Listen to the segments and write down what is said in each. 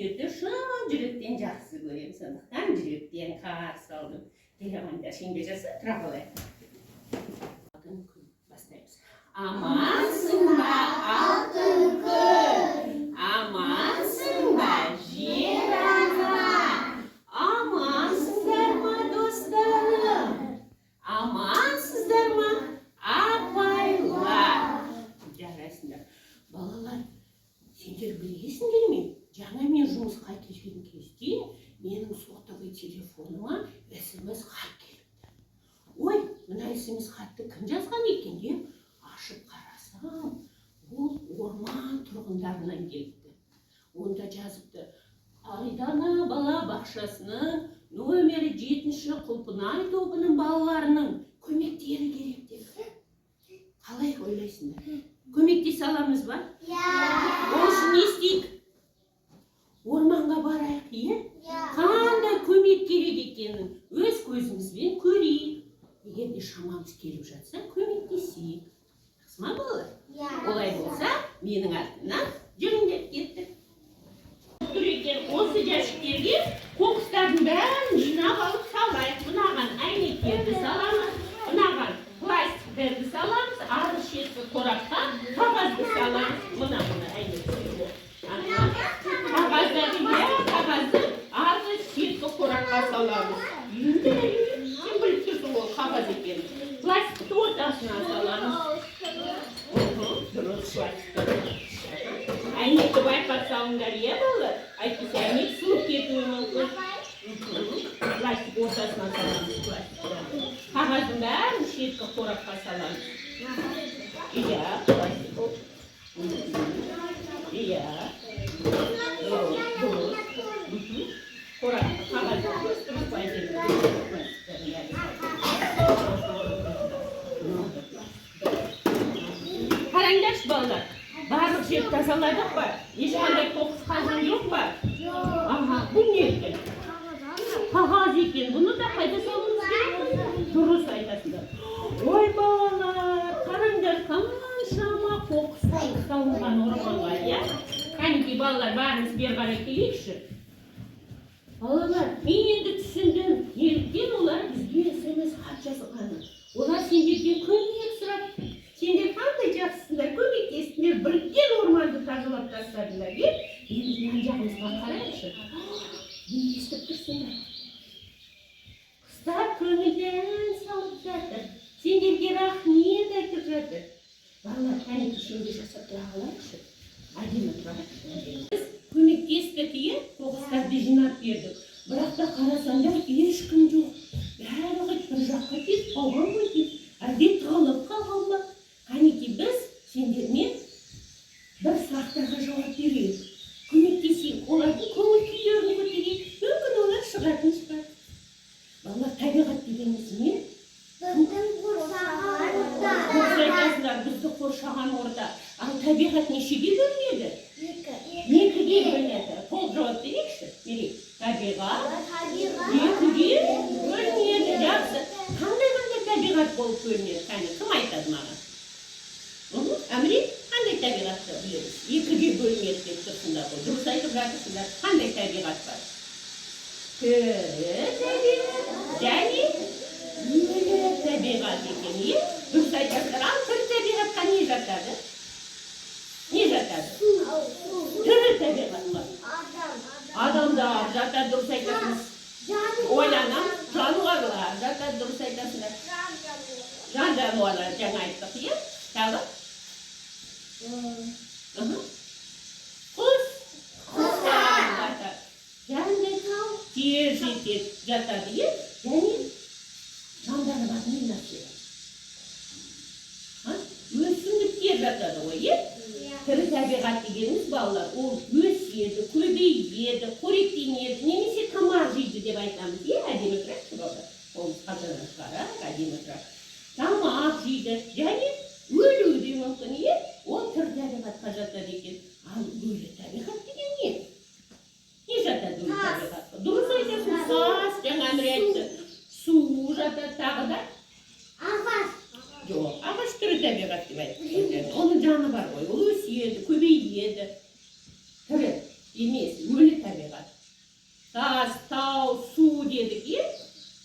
сендерді шын жүректен жақсы көремін, сондықтан жүректен қарсы алдым. Келемаңдар, шеңбе жаса, тұра қалайық. Бастаймыз. Амансың ба, алтын күн? Амансың ба, жер ана? Амансыңдар ма, достарым? Амансыздар ма, апайлар? Жарайсыңдар. Балалар, сендер білесіңдер ме? Жаңа мен жұмысқа келген кезде менің сотовый телефоныма SMS хат келіпті. Ой, мына SMS хатты кім жазған екен деп ашып қарасам, ол орман тұрғындарынан келіпті. Онда жазыпты: Айдана бала бақшасының номері 7-ші Құлпынай тобының балаларының көмектері керек деп. Қалай ойлайсыңдар? Көмектесе аламыз ба? Ол үшін не істейік? Орманға барайық, е? Қандай көмек керек екенін өз көзімізбен көрейік. Егер де шамамыз келіп жатса, көмектесейік. Жақсы ма балалар? Олай болса, менің артымнан жүріңдер, кеттік. Тұр екен, осы жәшіктерге қоқыстардың бәрін жинап алып салайық. Мынаған әйнектерді саламыз, мынаған пластиктерді саламыз, арғы шеткі қорапқа қағазды саламыз. Мына әйнектерді. Қағазды арғы шеткі қорапқа саламыз. Енді сен біліп тұрсың ол қағаз екен. Пластикті ортасына саламыз. Дұрыс пластикті. Әйнекті байқап салыңдар, е балалар? Әйтпесе әйнек сынып кетуі мүмкін. Пластик ортасына саламыз пластикті. Қағаздың бәрін шеткі қорапқа саламыз. Иә, пластик. Иә. Дұрыс. Қорапқа қағазды дұрыс қараңдаршы балалар, барлық жерді тазаладық па? Ешқандай қоқыс қалған жоқ па? Аха, бұл не екен? Қағаз екен. Бұны да қайда салуымыз керек? Дұрыс айтасыңдар. Ой балалар, қараңдар, қаншама қоқыс салынған орманға, иә? Қанекей балалар, бәріміз бері қарай келейікші. Балалар, мен енді түсіндім, неліктен олар бізге SMS хат жазғаны. Олар сендерден көмек сұрап, сендер қандай жақсысыңдар, көмектестіңдер, бірден орманды тазалап тастадыңдар деп, енді жан жағымызға қарайықшы. Не естіп тұрсыңдар? Құстар көңілден салып жатыр, сендерге рахмет айтып жатыр. Балалар, қанекей шеңбе жасап тұра қалайықшы. Әдемі тұрайықшы. Біз көмектестік, қоқыстарды жинап бердік. Бірақ та қарасаңдар, ешкім жоқ. Бәрі бір жаққа кетіп қалған ғой деп. Әлде тығылып қалған ба? Қанекей біз сендермен бір сұрақтарға жауап берейік. Көмектесейік, олардың көңіл күйлерін көтерейік. Мүмкін олар шығатын шығар. Балалар, табиғат дегеніміз не? Бізді қоршаған орта. Дұрыс айтасыңдар, бізді қоршаған орта. Ал табиғат нешеге бөлінеді? Екіге бөлінеді. Толық жауап берейікші? Берейік. Табиғат екіге бөлінеді. Жақсы. Қандай табиғат болып бөлінеді? Кім айтады маған? Әміре, қандай табиғатты білеміз? Екіге бөлінеді деп тұрсыңдар ғой. Дұрыс айтып жатырсыңдар. Қандай табиғат бар? Тірі табиғат және өлі табиғат екен. Дұрыс айтасыңдар. Ал тірі табиғатқа не жатады? Не жатады? Тірі табиғат бар. Адамдар жатады, дұрыс айтасыңыз. Ойланам, жануарлар жатады, дұрыс айтасыңдар. Жан жануарлар жаңа айттық, е? Тағы? Құс. Құстар жатады. Жәнді тау тез жетеді жатады, е? Және жандары бар не нәрсе? Өсімдіктер жатады ғой, е? Тірі табиғат дегеніміз балалар, ол өседі, көбейеді, қоректенеді, немесе тамақ жейді деп айтамыз. Әдемі тұрайықшы балалар. Ол қазаннан шығарайық, әдемі тұрайық. Тамақ жейді, және өлуі де мүмкін, ол тірі табиғатқа жатады екен. Ал өлі табиғат деген не? Не жатады өлі табиғатқа? Дұрыс айтасың, саз, жаңа Әміре айтты. Су жатады, тағы да? Ағаш. Жоқ, ағаш тірі табиғат деп айтты. Оның жаны бар ғой, ол өседі, көбейеді. Тірі. емес, өлі табиғат. Тас, тау, су дедік,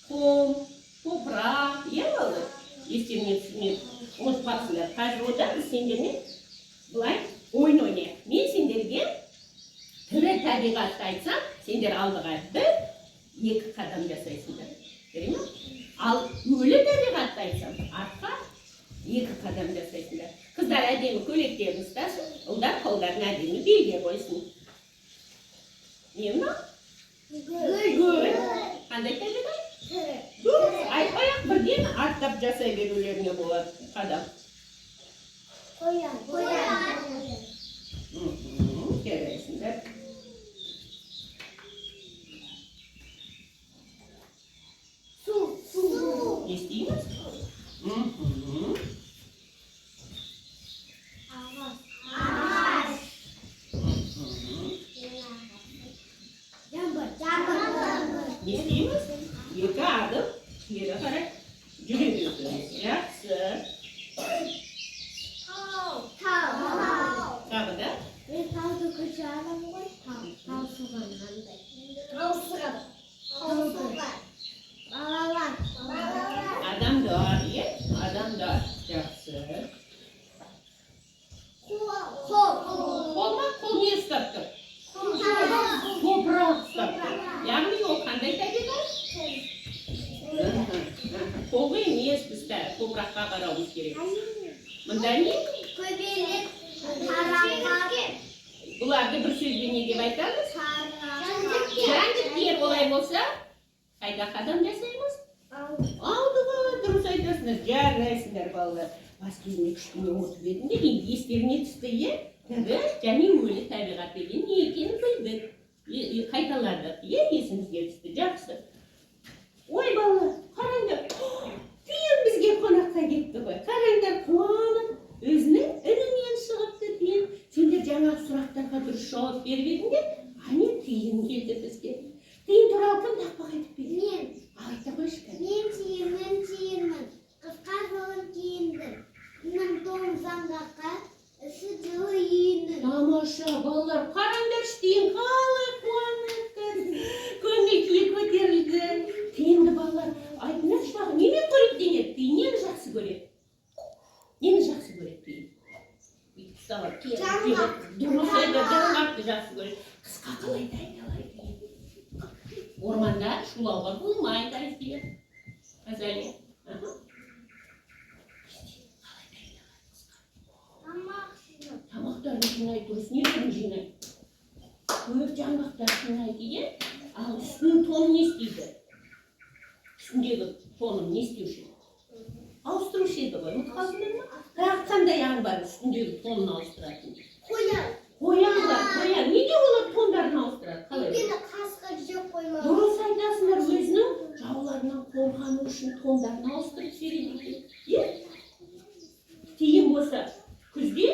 құм, топырақ, балалар? Естеріңе түсінен ұмытпақсыңдар. Қазір ода біз сендермен бұлай ойын ойнайық. Мен сендерге тірі табиғатты айтсам, сендер алдыға 1-2 қадам жасайсыңдар. Көрей ме? Ал өлі табиғатты айтсам, артқа 2 қадам жасайсыңдар. Қыздар әдемі көйлектерін ұстасын, ұлдар қолдарын әдемі белге қойсын. Не ма? Гүл. Қандай табиғат? Гүл. Айтпай-ақ бірден аттап жасай берулеріне болады қадам. Қоян. Көресіңдер. Су. Естейміз? Ағаш. Жаңбыр. Естейміз? 2 адым кері қарай жүре бересіз. Жақсы. Тау. Тағы да? Мен тауды көше алам ғой. Тау суған қандай? Тау суған. Балалар. Адамдар, адамдар. Жақсы. Қол ма? Қол не ұстап тұр? Топырақ ұстап тұр. Яғни ол қандай табиғат? Қолы емес бізді топыраққа қарауымыз керек. Мұнда не? Көбелек. Тараңғақ. Бұларды бір сөзбен не деп айтамыз? Жәндіктер олай болса, қайда қадам жасаймыз? Алдыға, дұрыс айтасыңдар, жарайсыңдар балалар. Бас кезінде кішкене отып едім де, енді естеріне түсті, тірі және өлі табиғат деген не екенін білдік. Қайталадық, есімізге түсті, жақсы. Ой балалар, қараңдар, түйін бізге қонаққа кетті ғой. Қараңдар, қуанып, өзінің інінен шығыпты түйін. Сендер жаңағы сұрақтарға дұрыс жауап беріп едіңдер, ане түйін келді бізге. Түйін туралы кім тақпақ айтып берді? Мен. Айта қойшы кәне. Мен түйінмін. Қысқа жолын киіндім. Менің тоң заңғаққа, іші жылы үйіндің. Тамаша, балалар, қараңдар түйін қалай қуанып, көңіл күйі көтерілді. Түйінді балалар, айтыңдаршы дағы, немен қоректенеді? Түйін нені жақсы көреді? Нені жақсы көреді түйін? Дұрыс айтады, жаңғақты жақсы көреді. Қысқа қалай дайындалайды? Орманда шулауға болмайды, айтып. Азалия. Тамақтарын жинай, дұрыс несін жинай? Көп жаңғақтар жинайды, ал үстінің тоны не істейді? Үстіндегі тоным не істеуші? Ауыстырушы еді ғой, ұмыт қалдыңдар ма? Бірақ қандай аң бар үстіндегі тонын ауыстыратын? Қоян. Қоян бар, қоян. Неге олар тондарын ауыстырады? Қалай? Өйткені қасқа жеп қоймау. Дұрыс айтасыңдар, өзінің жауларынан қорғану үшін тондарын ауыстырып жібереді екен. Түйін болса, күзде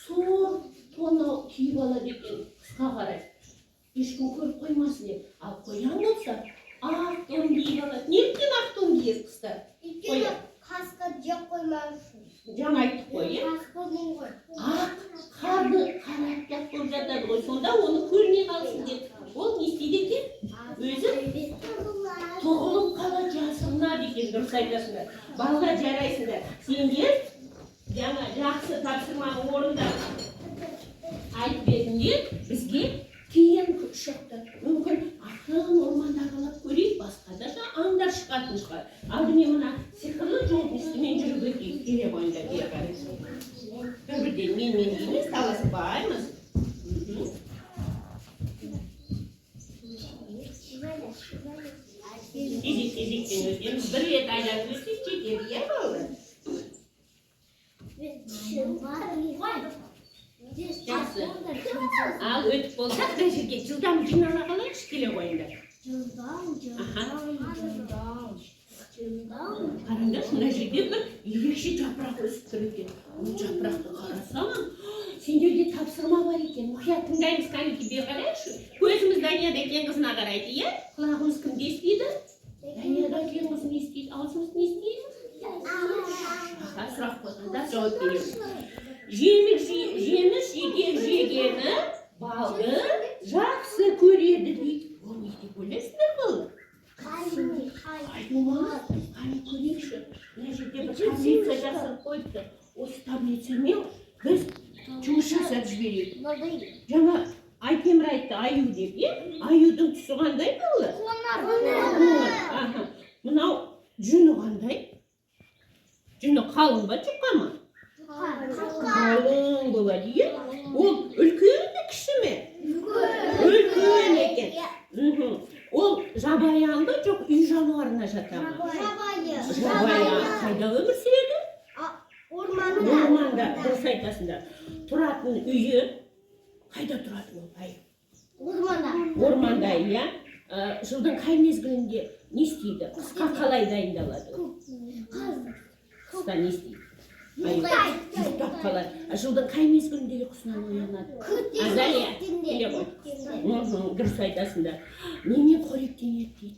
сор тонны киіп алады екен, қысқа қарай. Ешкім көріп қоймасын деп. Ал қоян болса, ақ тон киіп алады. Неліктен ақ тон киеді қыстар? Өйткені қасқа жеп қоймау үшін. Жаңа айттық қой, Қасқының ғой. ақ қарды қараттап болып жатады ғой, сонда оны көрмей қалсын деп. Ол не істейді екен? Өзі тұғылып қала жасырынады екен, дұрыс айтасыңдар. Балға жарайсыңдар. Сендер жаңа жақсы тапсырманы орындап айтып едіңдер, бізге кейін шықты. Мүмкін ақырын орманда аралап көрейік, басқа да аңдар шығатын шығар. Алдымен мына сиқырлы жолдың үстімен жүріп өтейік, келе бойында бері қарай. Бірден мен емес, таласпаймыз. Кезек-кезектен өтеміз, бір рет айдап өтсек жетеді, балалар? Жақсы. Ал өтіп болсақ, мына жерге жылдам жинала қалайықшы, келе қойыңдар. Қараңдар, мына жерде бір ерекше жапырақ өсіп тұр екен. Ол жапырақты қарасам, сендерде тапсырма бар екен. Мұқият тыңдаймыз, кәнеки бері қарайықшы. Көзіміз Данияда екен қызына қарайды, құлағымыз кімді естиді? Данияда екен қызын естиді, аузымыз не естиді? Сұрақ қойғанда жауап береміз. Жеміс жегені балды жақсы көреді дейді. Ол не деп ойлайсыңдар балалар? Айтылмас, қане көрейікші. Мына жерде бір таблица жасап қойыпты. Осы таблицамен біз жұмыс жасап жіберейік. Жаңа Айтемір айтты аю деп, аюдың түсі қандай балалар? Қоңыр. Мынау жүні қандай? Жүні қалың ба, жұқа ма? Қалың болады, ол үлкен бе, кіші ме? Үлкен екен. Ол жабайы ба, жоқ үй жануарына жата ма? Жабайы. Қайда өмір сүреді? Орманда. Дұрыс айтасыңдар. Тұратын үйі қайда тұрады ол аю? Орманда, иә. Жылдың қай мезгілінде не істейді? Қысқа қалай дайындалады? Қыста не істейді? Ұйықтап қалады. Жылдың қай мезгілінде ұйқысынан оянады? Азалия, келе ғой. Дұрыс айтасыңдар. Немен қоректенеді дейді?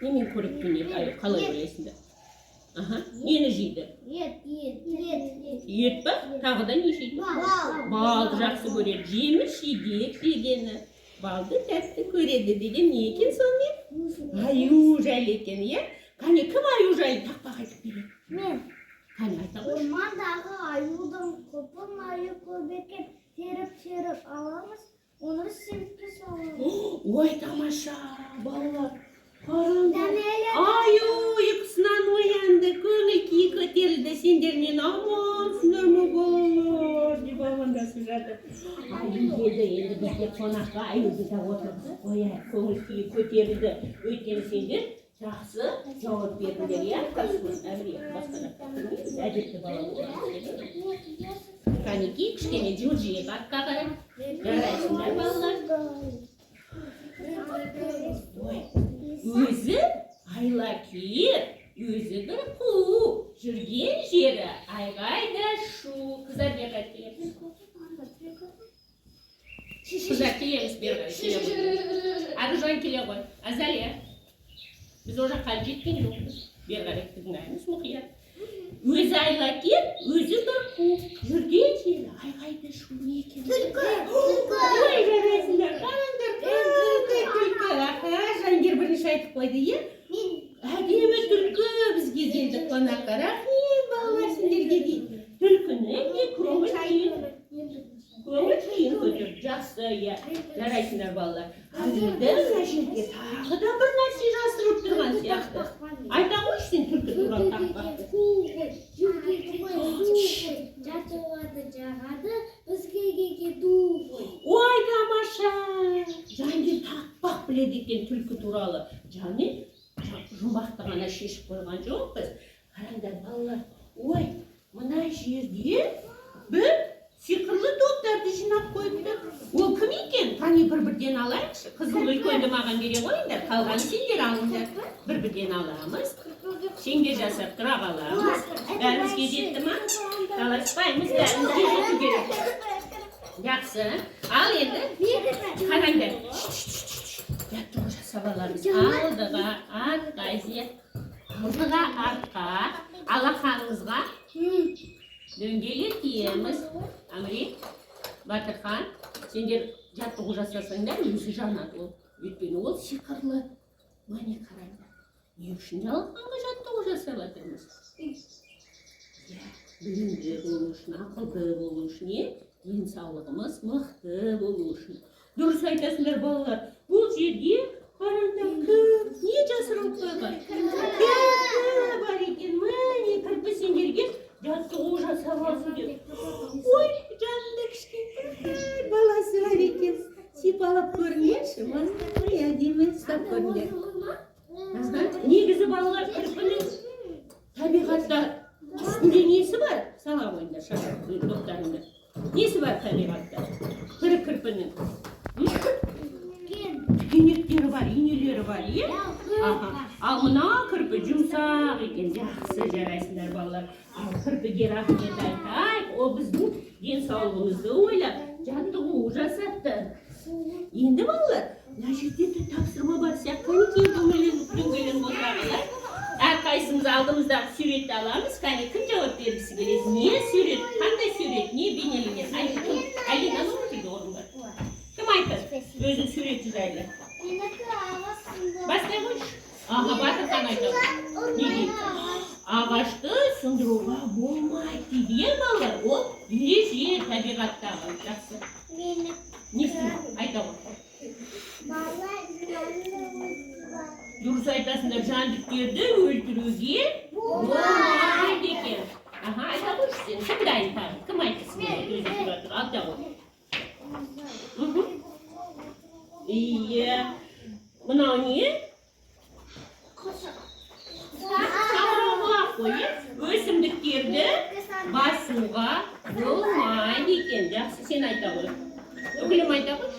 Немен қоректенеді аю? Қалай ойлайсыңдар? Нені жейді? Ет па? Тағы да не жейді? Балды жақсы көреді. Жеміс жидек жегені. Балды тәтті көреді деген не екен сонымен? Аю жайлы екен, иә? Қане, кім аю жайлы тақпақ айтып береді? Мен. Қане, айта ғой. Ормандағы аюдың көпін аю көп екен. Теріп аламыз, оны сепке саламыз. Ой, тамаша, балалар. Аю ұйқысынан оянды, көңіл күйі көтерілді, сендермен амансыңдар ма балалар деп амандасып жатыр. Аю деді, енді бізде қонаққа аюды да отырғызып қояйық, көңіл күйі көтерілді. Өйткені сендер жақсы жауап бердіңдер, иә? Басқарақ білмейміз, әдетті бала боласыңдар. Қанекей, кішкене жылжиық артқа қарай. Жарайсыңдар балалар. Өзі айлакер, өзі бір қу, жүрген жері айғайда шу. Қыздар бері келеміз. Қыздар келеміз бері. Аружан келе ғой. Азалия. Біз ол жаққа жеткен жоқпыз. Бері қарай тыңдаймыз мұқият. Өзі айлакер, өзі бір қу, жүрген жері айғайда шу не екен? Түлкі. Ой, жарайсыңдар, қараңдар. Жангер бірінші айтып қойды, е? Әдемі түлкі бізге келді қонаққа. Рахмет, балалар сендерге дейді. Түлкіні көңіл күйін көтеріп жақсы, е. Жарайсыңдар балалар. Қазірді мына жерге тағы да бір нәрсе жасырып тұрған сияқты. Айта қойшы сен түлкі туралы тақпақты. Жатуады жағады, бізге кету. Ой, тамаша! Жангер тақпақ біледі екен түлкі туралы. Жаны жұмбақты ғана шешіп қойған жоқпыз. Қараңдар балалар, ой, мына жерде бір сиқырлы топтарды жинап қойыпты. Ол кім екен? Қане бір-бірден алайықшы. Қызыл үлкенді маған бере қойыңдар, қалған сендер алыңдар. Бір-бірден аламыз. Шеңбер жасап тұра қаламыз. Бәрімізге жетті ма? Таласпаймыз, бәрімізге жету керек. Жақсы. Ал енді қараңдар. Жаттығу жасап аламыз. Алдыға, артқа, алдыға, артқа, алақанымызға дөңгелек киеміз. Амри, Батырхан, сендер жаттығу жасасаңдар, өзі жанады ол. Өйткені ол сиқырлы. Міне қараңдар. Не үшін жалқанға жаттығу жасап жатырмыз? Білімді болу үшін, ақылды болу үшін, денсаулығымыз мықты болу үшін. Дұрыс айтасыңдар балалар. Бұл жерге қараңдар, не жасырылып қойған? Кірпі бар екен, міне кірпі сендерге жаттығу жасап алсын деп. Ой, жанында кішкентай баласы бар екен. Сипалап көріңдерші, маздай әдемі ұстап көріңдер. Негізі балалар кірпінің табиғатта үстінде несі бар? Сала қойыңдар шағыр доқтарыңды. Несі бар табиғатта? Кірпінің. Тікенектері бар, инелері бар, е? Ал мына кірпі жұмсақ екен, жақсы жарайсыңдар балалар. Ал кірпіге рахмет айтайық, ол біздің денсаулығымызды ойлап, жаттығу жасатты. Енді балалар, мына жерде тапсырма бар сияқты, қанекей дөңгеленіп отырғандар. Әрқайсымыз алдымыздағы суретті аламыз. Қане, кім жауап бергісі келеді? Не сурет? Қандай сурет? Не бейнеленген? Алина, орын бар. süreç жайлы. Менікі ағасында. Бастай қойшы. Аға, Батырхан айтады. Не дейді? Ағашты сындыруға болмайды дейді балалар. Ол ереже табиғаттағы. Жақсы. Менікі. Не істейді? Айта ғой. Дұрыс айтасыңдар, жәндіктерді өлтіруге болмайды екен. Аха, айта қойшы сен. Кімді айтады? Кім айтсын? Алта ғой. Iya. Мынау не? Саураға қойып, өсімдіктерді басуға болмайды екен. Жақсы, сен айта ғой. Өкілім айта ғой.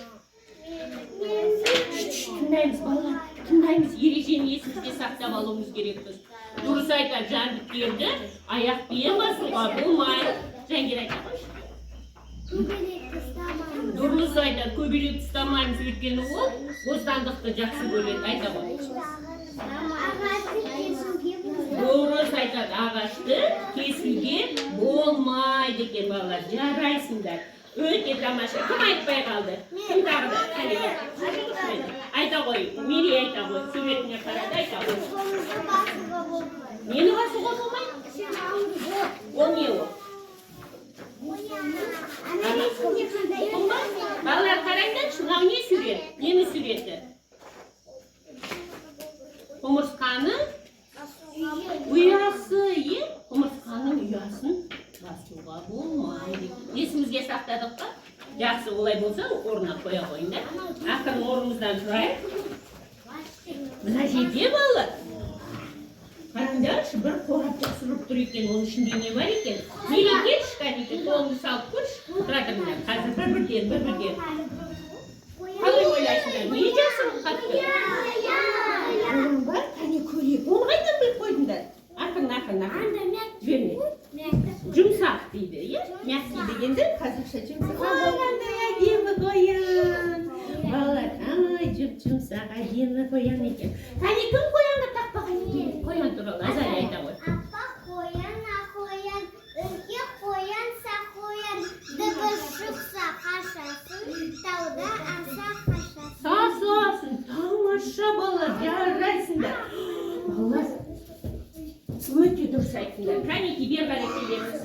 Тыңдаймыз, балалар. Тыңдаймыз, ережені есімізде сақтап алуымыз керекпіз. Дұрыс айтады, жәндіктерді аяқпен басуға болмайды. Жәңгер айта ғой. Дұрыс айтады, көбелек ұстамаймыз, өйткені ол бостандықты жақсы көреді. Айта ғой. Дұрыс айтады, ағашты кесуге болмайды екен балалар. Жарайсыңдар. Өте тамаша. Кім айтпай қалды? Кім тағы да? Айта ғой. Мери айта ғой. Суретіне қарады, айта ғой. Нені басуға болмайды? Ол не ол? Балалар қараңдаршы, мынау не сурет? Нені суреті? Құмырсқаның ұясы, құмырсқаның ұясын басуға болмайды. Есімізге сақтадық па? Жақсы, олай болса, орнына қоя қойыңдар. Ақырын орнымыздан тұрайық. Мына жерде балалар. Қараңдаршы, бір қорап жасырып тұр екен, оның ішінде не бар екен? Мейлі келші, кәдеге, қолыңды салып көрші. Тұра тұрыңдар, қазір бір-бірден. Қалай ойлайсыңдар, не жасырып қатты? Оның бар, кәне көрейік. Оны қайдан біліп қойдыңдар? Ақырын. Жөніне. Жұмсақ дейді, е? Мягкий дегенде қазақша жұмсақ. Қандай әдемі қоян. Балалар, жұмсақ әдемі қоян екен. Кәне кім қоянға тақпаған екен? Қоян туралы Азария айта ғой. Апа қоян, ақоян, үлке қоян, сақоян, дыбыс шықса қашасын, тауда аса қашасын. Сасасын, тамаша балалар, жарайсыңдар. Балалар, өте дұрыс айттыңдар. Кәнеки бер қарай келеміз.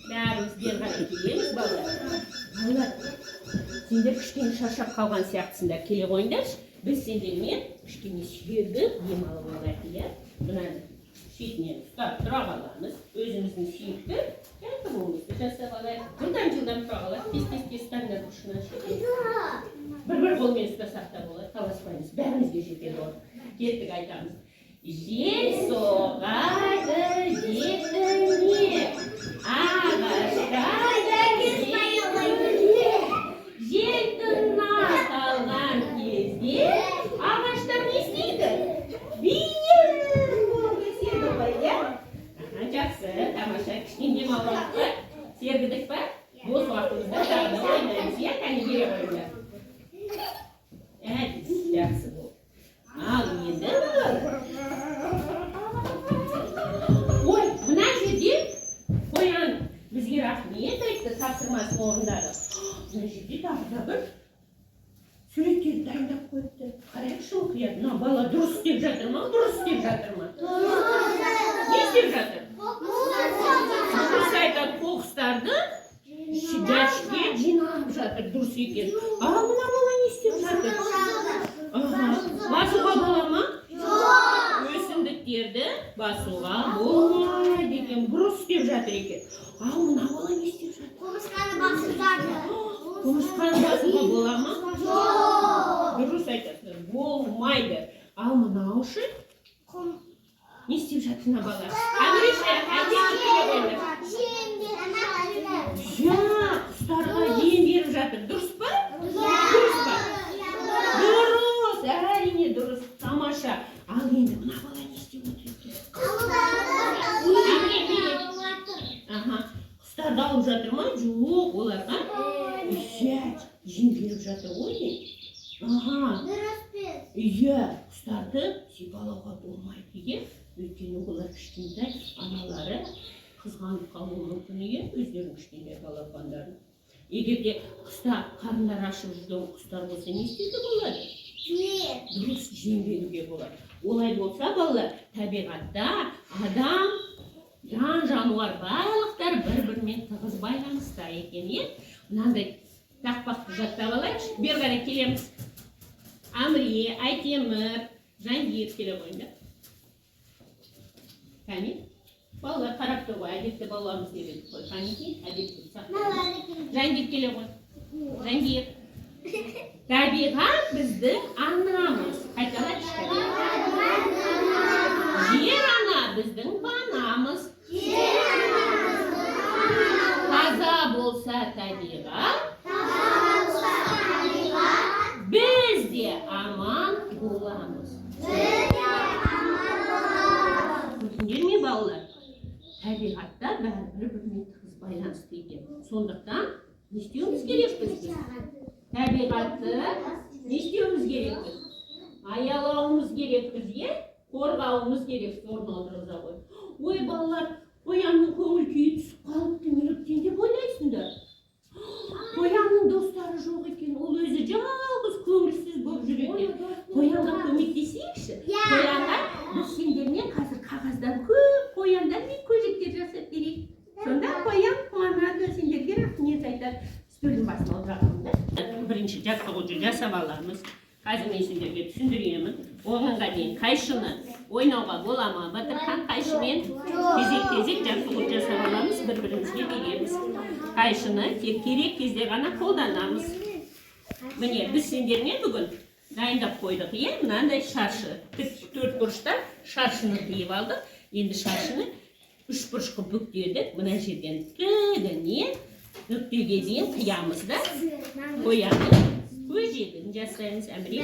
Бәріміз бер қарай келеміз, балалар. Балалар, сендер кішкене шаршап қалған сияқтысыңдар. Келе қойыңдаршы. Біз сендермен кішкене сүйегіп ем алып алайық, иә? Мынаны шетінен ұстап тұра қаламыз. Өзіміздің сүйекті жаттығуымызды жасап алайық. Жылдам тұра қалайық. Тез таңдар ұшынан шетінен. Бір қолмен ұстасақ та болады. Таласпаймыз. Бәрімізге жетер болады. Кеттік айтамыз. Жел соғады бетіне, ағаштарда кезбайылы. Желдің аталған кезде ағаштар не істейді? Бейім өседі ғой, иә? Жақсы, тамаша, кішкене демалайық па? Сергідік па? Бос уақытымызда тағы да ойнаймыз, иә? Кәне бере қойыңдар. Жақсы бол. Ал енді ой, мына жерде қоян бізге рахмет айтты, тапсырмасын орындады. Мына жерде тағы да бір суреттерді дайындап қойыпты. Қарайықшы оқияды. Мына бала дұрыс істеп жатыр ма? Дұрыс істеп жатыр ма? Не істеп жатыр? Дұрыс айтады, қоқыстарды жәшікке жинап жатыр, дұрыс екен. Ал мына бала не істеп жатыр? Басуға бола ма? Өсімдіктерді басуға болмайды екен, бұрыс істеп жатыр екен. Ал мына бала не істеп жатыр? Құмырсқаны басып жатыр. Құмырсқаны басуға бола ма? Дұрыс айтасың, болмайды. Ал мынау үшін не істеп жатыр мына бала? Әміреші, әдемі келе қойды. Құстарға ем беріп жатыр, дұрыс па? Дұрыс па? Дұрыс, әрине дұрыс, тамаша. Ал енді мына бала не істеп отыр екен? Құстарды алып жатыр ма? Жоқ, оларға жем беріп жатыр ғой не? Иә, құстарды сипалауға болмайды, иә? Өйткені олар кішкентай аналары қызғанып қалуы мүмкін, иә? Өздерінің кішкентай балапандарын. Егерде қыста қарындары ашып жүрген құстар болса не істеуге болады? Дұрыс, жем беруге болады. Олай болса балалар, табиғатта адам, жан жануар барлықтар бір-бірімен тығыз байланыста екен. Мынандай тақпақты жаттап алайықшы. Бері қарай келеміз. Әміре, Айтемір, Жангир келе қойыңдар. Кәне? Балалар қарап тұр ғой, әдетті балаларымыз келеді қой. Қанеки, әдетті сақтайды. Жангир келе қой. Жангир. Табиғат біздің анамыз. Қайталайықшы. Жер ана біздің панамыз. Таза болса табиғат, біз де аман боламыз. Көрдіңдер ме балалар? Табиғатта бәрі бір-бірімен тығыз байланысты екен. Сондықтан не істеуіміз керекпіз біз? Табиғатты не істеуіміз керекпіз? Аялауымыз керекпіз, қорғауымыз керек. Орнына отырғыза қой. Ой балалар, қоянның көңіл күйі түсіп қалыпты, неліктен деп ойлайсыңдар? Қоянның достары жоқ екен, ол өзі жалғыз көңілсіз болып жүр екен. Қоянға көмектесейікші. Қоянға біз сендермен қазір қағаздан көп қояндар мен көжектер жасап берейік. Сонда қоян қуанады, сендерге рахмет айтады. Үстелдің басына отырғанымда бірінші жаттығуды жасап аламыз. Қазір мен сендерге түсіндіремін. Оғанға дейін қайшыны ойнауға бола ма? Батырхан қайшымен кезек-кезек жаттығуды жасап аламыз, бір-бірімізге береміз. Қайшыны тек керек кезде ғана қолданамыз. Міне, біз сендермен бүгін дайындап қойдық. Мынандай шаршы, төрт бұрышта шаршыны қиып алдық. Енді шаршыны үш бұрышқа бүктедік. Мына жерден тігіне нүктеге дейін қиямыз да қоямыз. Көжегін жасаймыз. Әміре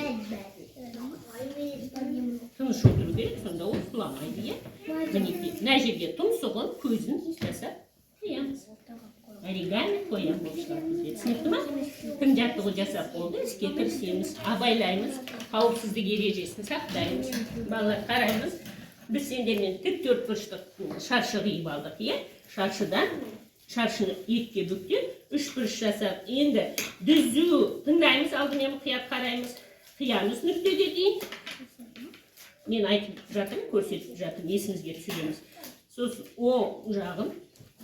тыныш отыру керек, сонда ол сұламайды. Мына жерге тұмсығын, көзін жасап қиямыз. Оригами қоям болып шығады бізде. Түсінікті ма? Кім жаттығу жасап болды, іске кірісеміз, абайлаймыз, қауіпсіздік ережесін сақтаймыз. Балалар қараймыз. Біз сендермен тік төрт бұрыштық шаршы қиып алдық. Шаршыны екіге бүктеп, үш бұрыш жасап, енді дүзу тыңдаймыз, алдымен мұқият қараймыз. Қиямыз нүктеге дейін. Мен айтып жатырмын, көрсетіп жатырмын, есімізге түсіреміз. Сосын оң жағын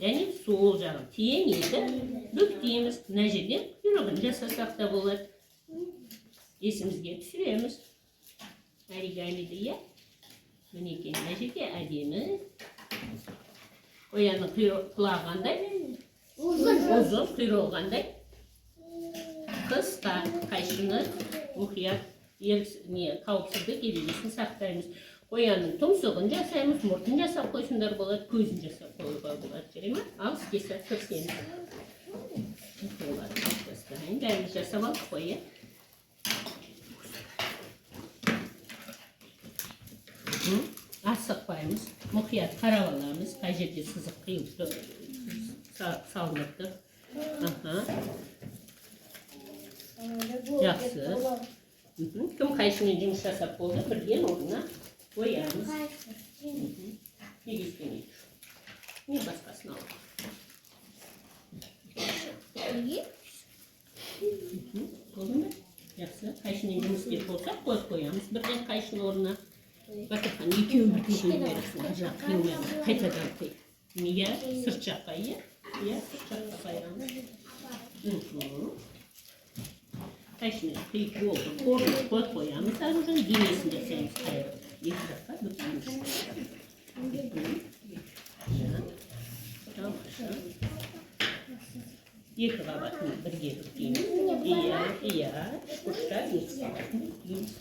және сол жағын тең етіп бүктейміз. Мына жерден құйрығын жасасақ та болады. Есімізге түсіреміз. Оригамиді, мінекей, мына жерге әдемі. Қоянның құлағы қандай? Ұзын, құйрығы қандай? Қысқа, қайшыны мұқият қауіпсіздік ережесін сақтаймыз. Қоянның тұмсығын жасаймыз, мұртын жасап қойсындар болады, көзін жасап қойуға болады. Жүре ме? Ал іске кірісеміз. Бәріміз жасап алдық қой. Асықпаймыз, мұқият қарап аламыз, қай жерде сызық қиылыпты, салыныпты. Жақсы. Кім қайшымен жұмыс жасап болды, бірден орнына қоямыз. Негізген ек. Не басқасын алып. Болды ма? Жақсы. Қайшымен жұмыс істеп болсақ, қоямыз. Бірден қайшын орнына. Батырхан, екеуі бүтін бересің, жақ қиылмайға, қайтадан қой. Неге? Сырт жаққа, сырт жаққа қайрамыз. Қайшымен қиып болды, қорын қоямыз, аружан, денесін жасаймыз қайрып. Екі жаққа бүктейміз. Екі қабатын бірге бүктейміз. Үшбұрыштар екі қабатын бүктейміз.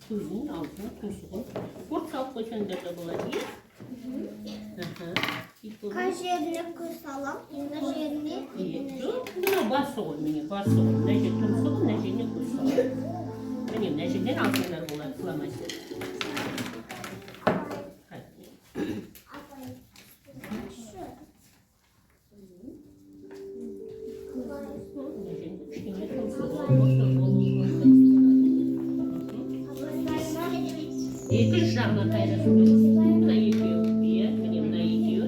Көзінің алдына тұмсығын қорт салып қойсаңдар да болады. Kaç yerine kırsalım, yine yerine Buna bası ol, mene bası ol. Nece tümsü, nece ne kırsa. Benim neceden altınlar bunlar kılamayız. İki şahına kayrasın. Buna yıkıyor. Buna yıkıyor.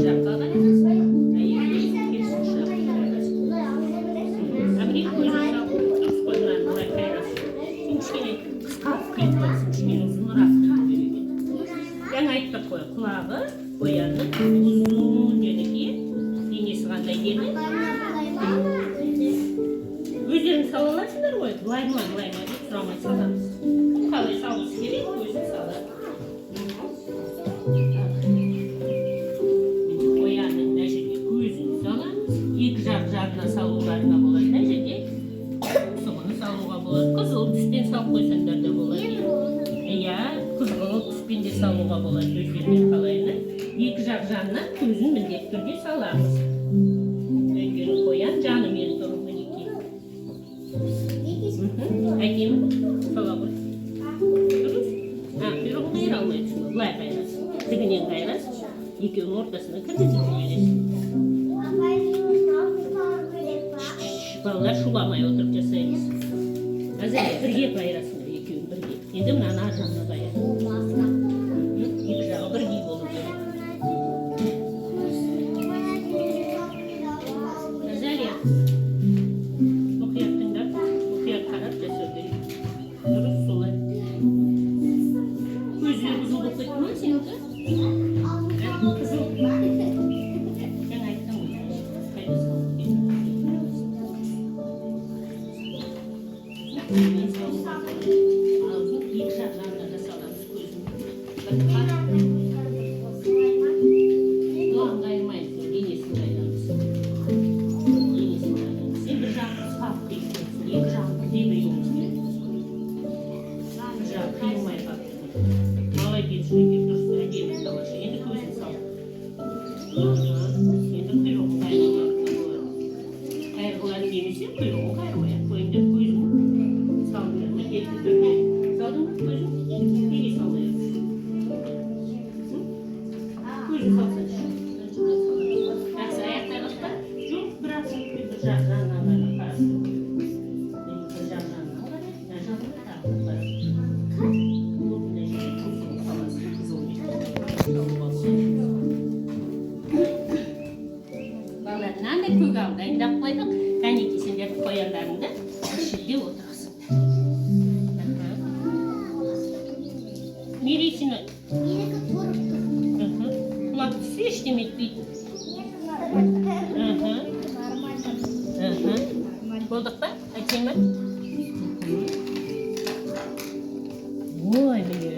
Şahka kayrasın. Kulağı koyanın uzun gerekiyor. İğnesi kanda yeni. Gözlerini salalasınlar koy. Layma deyip suramay salarız. Kalay salması gerek, gözünü salar. Koyanın necede gözünü salarız. İki jarına salularına болады. Necede sıvını saluğa болады. Kızıl üstten sal koysanlar da болады. Ya, kızıl üstten de saluğa болады. Gözlerinin kalayını. İki jarına gözün mіндетті түрде salamыз. Öngörü koyan canım yeri durumu iki. Әкем, сала ғой. Дұрыс? Құйрығын қайыра алмайды. Былай қайырасың. Тігінен қайырасың. Екеуінің ортасына кіргізіп жібересің. Балалар шуламай отырып жасаймыз. Қазір бірге қайырасыңдар, екеуін бірге. Енді мынаны ар жағына қайыр. Екі жағы бірге болу керек. Назария. Болдық па? Айтайын ба? Ой, міне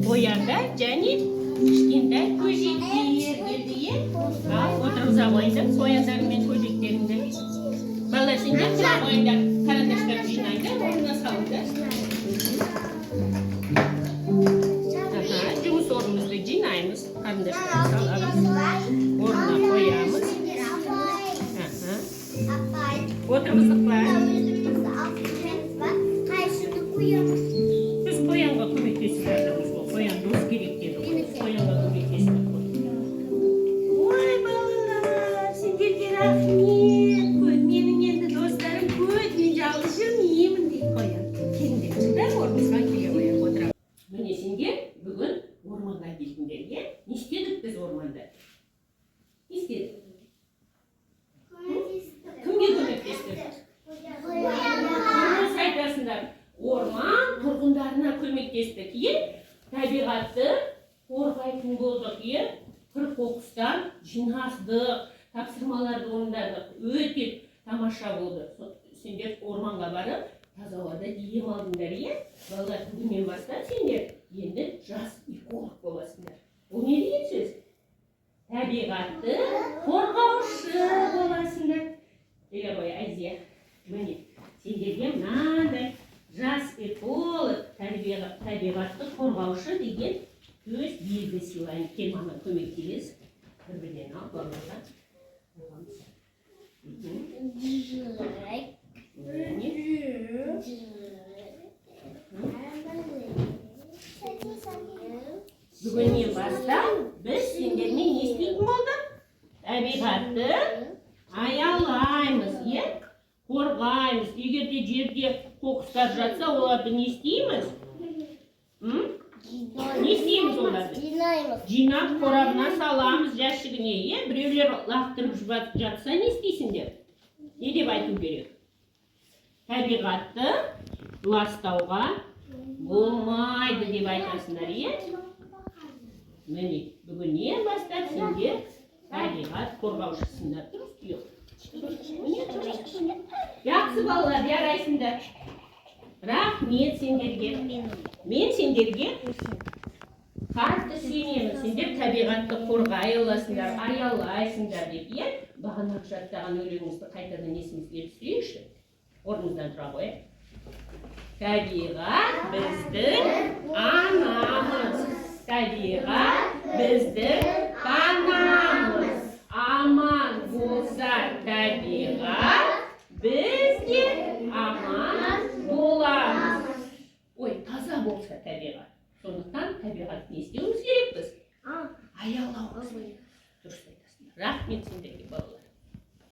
боянда және кішкентай көжектер келді. Отырғыза қойдым сояндарымен көжектеріңді. Балалар сендер тұра қойыңдар, қарандаштар жинайды, орнына салыңдар. Жұмыс орнымызды жинаймыз, қарандаштар саламыз, орнына қоямыз. Отырғыздық ба? Біз қоянға көмектесіп жатырмыз ғой. Қоян дос керек деді. Қоянға көмектесіп ғой. Ой, балалар, сендерге рахмет. Менің енді достарым көп, мен жалғыз жүрмеймін дейді қоян. Келіңдер, жылдар орнымызға келе қоян отырамыз. Міне сендер бүгін орманға келдіңдер, е? Не істедік біз орманда? Не істедік? Кімге көмектестік? Айтасыңдар, орман тұрғындарына көмектестік, табиғатты қорғайтын болдық, қоқыстан жинастық, тапсырмаларды орындадық, өте тамаша болды. Сендер орманға барып, таза ауада дем алдыңдар, балалар, бүгіннен бастап сендер енді жас эколог боласыңдар. Бұл не деген сөз? Табиғатты қорғаушы боласыңдар. Деге ғой, Айзия, міне, сендерге мынандай жас эколог, табиғатты қорғаушы деген Көз белгі сыйлайын. Кел, мама, көмектелес. Bir-birden al, balondan. Бүгіннен бастап біз сендермен не істейтін болдық? Табиғатты аялаймыз, е? Қорғаймыз. Егер де жерде қоқыстар жатса, оларды не істейміз? Не істейміз оларды? Жинап, қорабына саламыз жәшігіне, е? Біреулер лақтырып жатса, не істейсіңдер? Не деп айту керек? Табиғатты ластауға болмайды деп айтасыңдар, е? Міне, бүгіннен бастап сендер табиғат қорғаушысыңдар. Жақсы балалар, жарайсыңдар. Рахмет сендерге. Мен сендерге қатты сенемін. Сендер табиғатты қорғай аласыңдар, аялайсыңдар деп, е? Бағанағы жаттаған өлеңімізді қайтадан есімізге түсірейікші. Орнымыздан тұра қояйық. Табиғат біздің анамыз. Табиғат біздің панамыз. Аман болса табиғат, біз